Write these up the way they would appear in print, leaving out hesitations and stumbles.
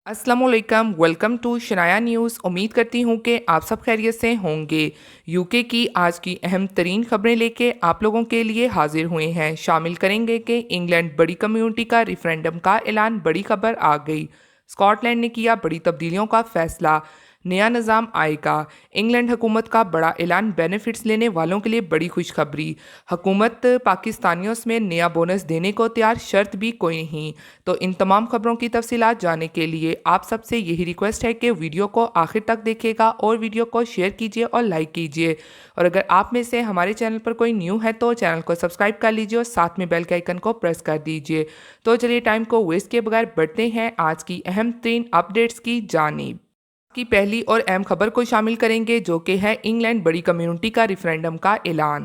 अस्सलामुअलैकुम, welcome to Shanaya news. उम्मीद करती हूँ कि आप सब खैरियत से होंगे। यूके की आज की अहम तरीन खबरें लेके आप लोगों के लिए हाजिर हुए हैं। शामिल करेंगे कि इंग्लैंड बड़ी कम्युनिटी का रेफरेंडम का ऐलान, बड़ी खबर आ गई। स्कॉटलैंड ने किया बड़ी तब्दीलियों का फैसला, नया निज़ाम आएगा। इंग्लैंड हुकूमत का बड़ा ऐलान, बेनिफिट्स लेने वालों के लिए बड़ी खुशखबरी। हुकूमत पाकिस्तानियों में नया बोनस देने को तैयार, शर्त भी कोई नहीं। तो इन तमाम खबरों की तफसीलात जानने के लिए आप सबसे यही रिक्वेस्ट है कि वीडियो को आखिर तक देखिएगा और वीडियो को शेयर कीजिए और लाइक कीजिए। और अगर आप में से हमारे चैनल पर कोई न्यू है तो चैनल को सब्सक्राइब कर लीजिए और साथ में बेल के आइकन को प्रेस कर दीजिए। तो चलिए टाइम को वेस्ट किए बगैर बढ़ते हैं आज की अहम तीन अपडेट्स की जानिब। की पहली और अहम खबर को शामिल करेंगे जो कि है इंग्लैंड बड़ी कम्युनिटी का रेफरेंडम का ऐलान।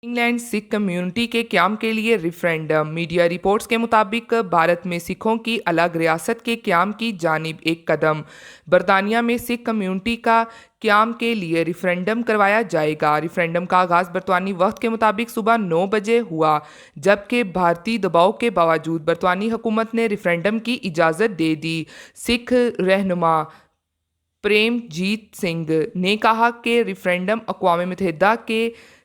इंग्लैंड सिख कम्युनिटी के क़याम के लिए रेफरेंडम। मीडिया रिपोर्ट्स के मुताबिक भारत में सिखों की अलग रियासत के क़याम की जानिब एक कदम। बरतानिया में सिख कम्युनिटी का क़याम के लिए रेफरेंडम करवाया जाएगा। रेफरेंडम का आगाज़ बरतानी वक्त के मुताबिक सुबह 9 बजे हुआ, जबकि भारतीय दबाव के बावजूद बरतानी हुकूमत ने रेफरेंडम की इजाज़त दे दी। सिख रहनुमा प्रेमजीत सिंह ने कहा कि रेफरेंडम अक़वाम मुत्तहिदा के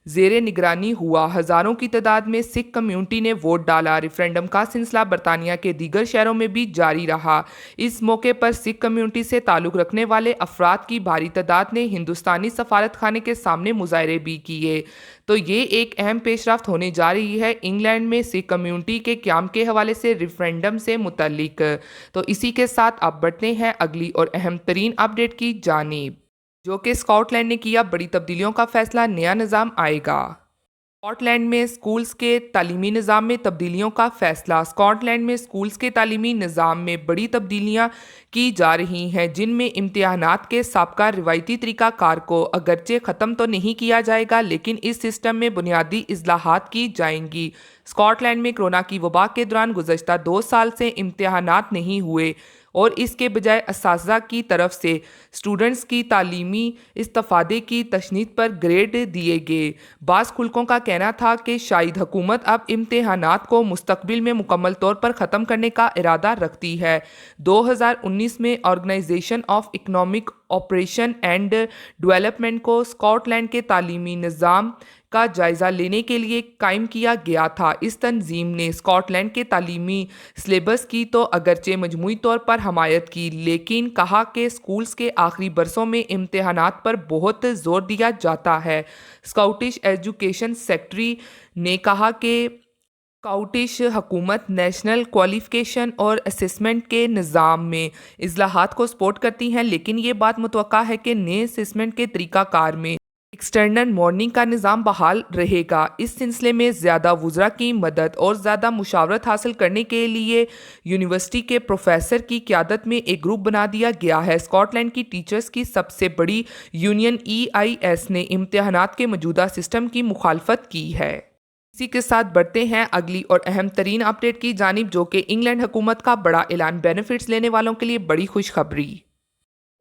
ज़ेरे निगरानी हुआ। हज़ारों की तादाद में सिख कम्युनिटी ने वोट डाला। रेफरेंडम का सिलसिला बरतानिया के दीगर शहरों में भी जारी रहा। इस मौके पर सिख कम्युनिटी से ताल्लुक़ रखने वाले अफराद की भारी तादाद ने हिंदुस्तानी सफारत खाने के सामने मुजाहरे भी किए। तो ये एक अहम पेशरफ्त होने जा रही है इंग्लैंड में सिख कम्युनिटी के क़याम के हवाले से रेफरेंडम से मुतल्लिक। तो इसी के साथ अब बढ़ते हैं अगली और अहम तरीन अपडेट की जानिब, जो कि स्कॉटलैंड ने किया बड़ी तब्दीलियों का फैसला, नया निज़ाम आएगा। स्कॉटलैंड में स्कूल्स के तालीमी निज़ाम में तब्दीलियों का फैसला। स्कॉटलैंड में स्कूल्स के तालीमी निज़ाम में बड़ी तब्दीलियां की जा रही हैं, जिनमें इम्तिहानात के साबका रिवायती तरीक़ाकार को अगरचे ख़त्म तो नहीं किया जाएगा, लेकिन इस सिस्टम में बुनियादी इस्लाहात की जाएंगी। स्कॉटलैंड में कोरोना की वबा के दौरान गुज़श्ता 2 साल से इम्तिहानात नहीं हुए और इसके बजाय असातिज़ा की तरफ से स्टूडेंट्स की तालीमी इस्तिफ़ादे की तशनीद पर ग्रेड दिए गए। बाज़ खुलकों का कहना था कि शायद हुकूमत अब इम्तिहानात को मुस्तकबिल में मुकम्मल तौर पर ख़त्म करने का इरादा रखती है। 2019 में organisation of economic operation and development को स्कॉटलैंड के तालीमी निज़ाम का जायज़ा लेने के लिए कायम किया गया था। इस तंजीम ने स्कॉटलैंड के तालीमी सिलेबस की तो अगरचे मजमूई तौर पर हमायत की, लेकिन कहा कि स्कूल्स के आखिरी बरसों में इम्तिहानात पर बहुत ज़ोर दिया जाता है। स्कॉटिश एजुकेशन सेक्रेटरी ने कहा कि स्कॉटिश हुकूमत नेशनल क्वालिफिकेशन और असेसमेंट के निज़ाम में इस्लाहात को सपोर्ट करती हैं, लेकिन ये बात मुतवक्का है कि नए असेसमेंट के तरीक़ाकार में एक्सटर्नल मॉनिटरिंग का निज़ाम बहाल रहेगा। इस सिलसिले में ज़्यादा वुज़रा की मदद और ज़्यादा मुशावरत हासिल करने के लिए यूनिवर्सिटी के प्रोफेसर की क़यादत में एक ग्रुप बना दिया गया है। स्कॉटलैंड की टीचर्स की सबसे बड़ी यूनियन EIS ने इम्तिहानात के मौजूदा सिस्टम की मुखालफत की है। इसी के साथ बढ़ते हैं अगली और अहम तरीन अपडेट की जानिब, जो कि इंग्लैंड हुकूमत का बड़ा ऐलान, बेनिफिट्स लेने वालों के लिए बड़ी खुशखबरी।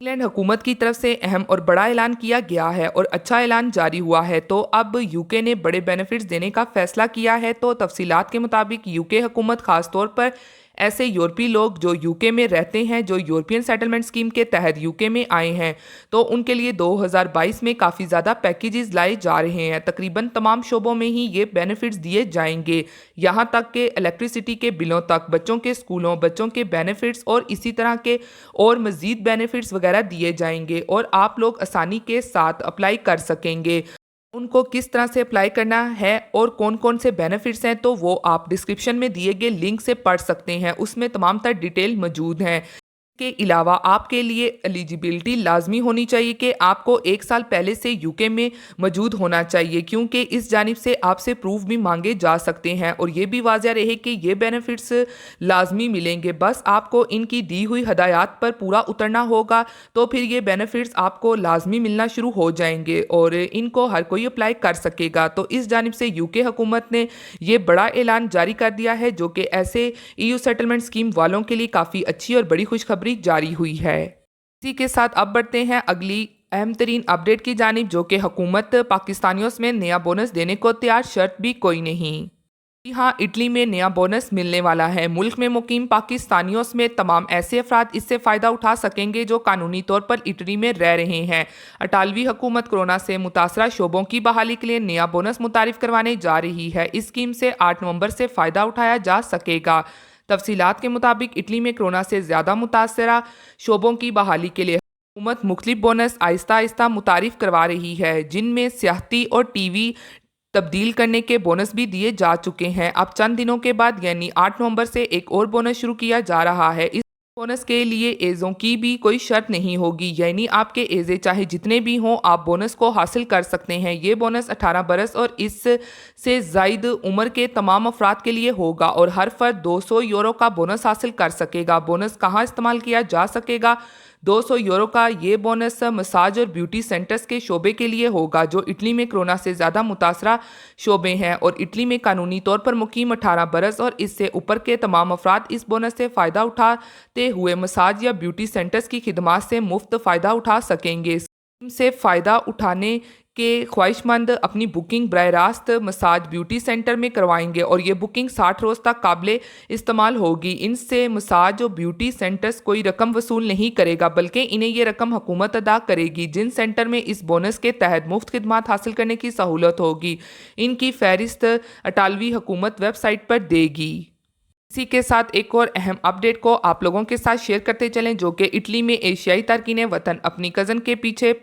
इंग्लैंड हुकूमत की तरफ से अहम और बड़ा ऐलान किया गया है और अच्छा ऐलान जारी हुआ है। तो अब यूके ने बड़े बेनिफिट्स देने का फैसला किया है। तो तफसीलात के मुताबिक यूके हुकूमत ख़ास तौर पर ऐसे यूरोपीय लोग जो यूके में रहते हैं, जो यूरोपियन सेटलमेंट स्कीम के तहत यूके में आए हैं, तो उनके लिए 2022 में काफ़ी ज़्यादा पैकेजेस लाए जा रहे हैं। तकरीबन तमाम शोबों में ही ये बेनिफिट्स दिए जाएंगे, यहाँ तक कि इलेक्ट्रिसिटी के बिलों तक, बच्चों के स्कूलों, बच्चों के बेनिफिट्स और इसी तरह के और मज़ीद बेनिफिट्स वगैरह दिए जाएंगे और आप लोग आसानी के साथ अप्लाई कर सकेंगे। उनको किस तरह से अप्लाई करना है और कौन कौन से बेनिफिट्स हैं, तो वो आप डिस्क्रिप्शन में दिए गए लिंक से पढ़ सकते हैं। उसमें तमाम तर डिटेल मौजूद हैं। के अलावा आपके लिए एलिजिबिलिटी लाजमी होनी चाहिए कि आपको 1 साल पहले से यूके में मौजूद होना चाहिए, क्योंकि इस जानिब से आपसे प्रूफ भी मांगे जा सकते हैं और ये भी वाज़ह रहे कि ये बेनिफिट्स लाजमी मिलेंगे। बस आपको इनकी दी हुई हदायत पर पूरा उतरना होगा, तो फिर ये बेनिफिट्स आपको लाजमी मिलना शुरू हो जाएंगे और इनको हर कोई अप्लाई कर सकेगा। तो इस जानिब से यूके हुकूमत ने ये बड़ा ऐलान जारी कर दिया है, जो कि ऐसे EU सेटलमेंट स्कीम वालों के लिए काफ़ी अच्छी और बड़ी खुशखबरी जारी हुई है। इसी के साथ अब बढ़ते हैं अगली अहम तरीन अपडेट की जानिब, जो कि हुकूमत पाकिस्तानियों में नया बोनस देने को तैयार, शर्त भी कोई नहीं। हाँ, इटली में नया बोनस मिलने वाला है। मुल्क में मुकीम पाकिस्तानियों समेत तमाम ऐसे अफराद इससे फ़ायदा उठा सकेंगे जो कानूनी तौर पर इटली में रह रहे हैं। इटालवी हुकूमत कोरोना से मुतासरा शोबों की बहाली के लिए नया बोनस मुतारिफ करवाने जा रही है। इस स्कीम से 8 नवंबर से फ़ायदा उठाया जा सकेगा। तफसीलात के मुताबिक इटली में कोरोना से ज़्यादा मुतासरा शोबों की बहाली के लिए हुकूमत मुख्तलिफ बोनस आहिस्ता आहिस्ता मुतारिफ करवा रही है, जिनमें सियाहती और टीवी तब्दील करने के बोनस भी दिए जा चुके हैं। अब चंद दिनों के बाद यानी 8 नवंबर से एक और बोनस शुरू किया जा रहा है। इस बोनस के लिए एजों की भी कोई शर्त नहीं होगी, यानी आपके एजे चाहे जितने भी हों आप बोनस को हासिल कर सकते हैं। ये बोनस 18 बरस और इससे ज़ायद उम्र के तमाम अफराद के लिए होगा और हर फर्द 200 यूरो का बोनस हासिल कर सकेगा। बोनस कहाँ इस्तेमाल किया जा सकेगा? 200 यूरो का ये बोनस मसाज और ब्यूटी सेंटर्स के शोबे के लिए होगा, जो इटली में कोरोना से ज़्यादा मुतासरा शोबे हैं और इटली में कानूनी तौर पर मुकीम 18 बरस और इससे ऊपर के तमाम अफराद इस बोनस से फ़ायदा उठाते हुए मसाज या ब्यूटी सेंटर्स की खिदमात से मुफ्त फ़ायदा उठा सकेंगे। स्कीम से फ़ायदा उठाने के ख्वाहिशमंद अपनी बुकिंग बराह रास्त मसाज ब्यूटी सेंटर में करवाएंगे और ये बुकिंग 60 रोज़ तक काबिल इस्तेमाल होगी। इनसे मसाज और ब्यूटी सेंटर्स कोई रकम वसूल नहीं करेगा, बल्कि इन्हें ये रकम हुकूमत अदा करेगी। जिन सेंटर में इस बोनस के तहत मुफ्त खिदमात हासिल करने की सहूलत होगी, इनकी फहरिस्त इटालवी हुकूमत वेबसाइट पर देगी। इसी के साथ एक और अहम अपडेट को आप लोगों के साथ शेयर करते चलें, जो कि इटली में एशियाई तारकीन वतन अपनी कज़न के पीछे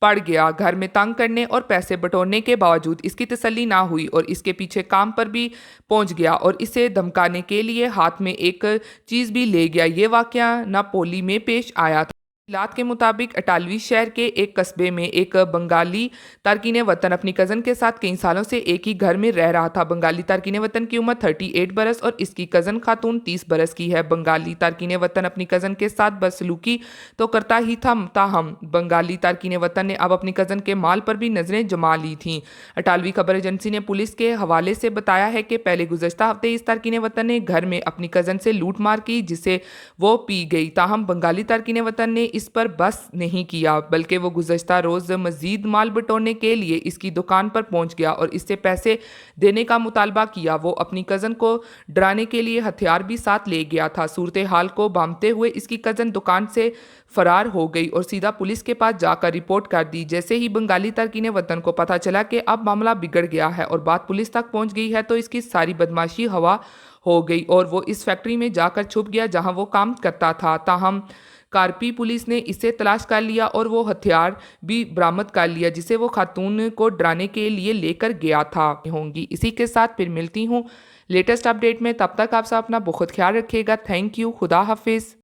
पड़ गया। घर में तंग करने और पैसे बटोरने के बावजूद इसकी तसल्ली ना हुई और इसके पीछे काम पर भी पहुंच गया और इसे धमकाने के लिए हाथ में एक चीज़ भी ले गया। ये वाकया नापोली में पेश आया था। तफसीलात के मुताबिक इटालवी शहर के एक कस्बे में एक बंगाली तारकीन वतन अपनी कज़न के साथ कई सालों से एक ही घर में रह रहा था। बंगाली तारकीन वतन की उम्र 38 बरस और इसकी कज़न खातून 30 बरस की है। बंगाली तारकीन वतन अपनी कज़न के साथ बदसलूकी तो करता ही था, ताहम बंगाली तारकीन वतन ने अब अपनी कज़न के माल पर भी नज़रें जमा ली थीं। इटालवी खबर एजेंसी ने पुलिस के हवाले से बताया है कि पहले गुज़श्ता हफ्ते इस तारकीन वतन ने घर में अपनी कज़न से लूट मार की, जिसे वो पी गई। ताहम बंगाली तारकीन वतन ने इस पर बस नहीं किया, बल्कि वो गुज़श्ता रोज़ मज़ीद माल बटोरने के लिए इसकी दुकान पर पहुंच गया और इससे पैसे देने का मुतालबा किया। वो अपनी कज़न को डराने के लिए हथियार भी साथ ले गया था। सूरत हाल को भांपते हुए इसकी कज़न दुकान से फरार हो गई और सीधा पुलिस के पास जाकर रिपोर्ट कर दी। जैसे ही बंगाली तारकीन वतन को पता चला कि अब मामला बिगड़ गया है और बात पुलिस तक पहुंच गई है, तो इसकी सारी बदमाशी हवा हो गई और वो इस फैक्ट्री में जाकर छुप गया जहां वो काम करता था। ताहम कार्पी पुलिस ने इसे तलाश कर लिया और वो हथियार भी बरामद कर लिया, जिसे वो खातून को डराने के लिए लेकर गया था। होंगी इसी के साथ फिर मिलती हूँ लेटेस्ट अपडेट में। तब तक आप सब अपना बहुत ख्याल रखिएगा। Thank you. खुदा हाफिज़।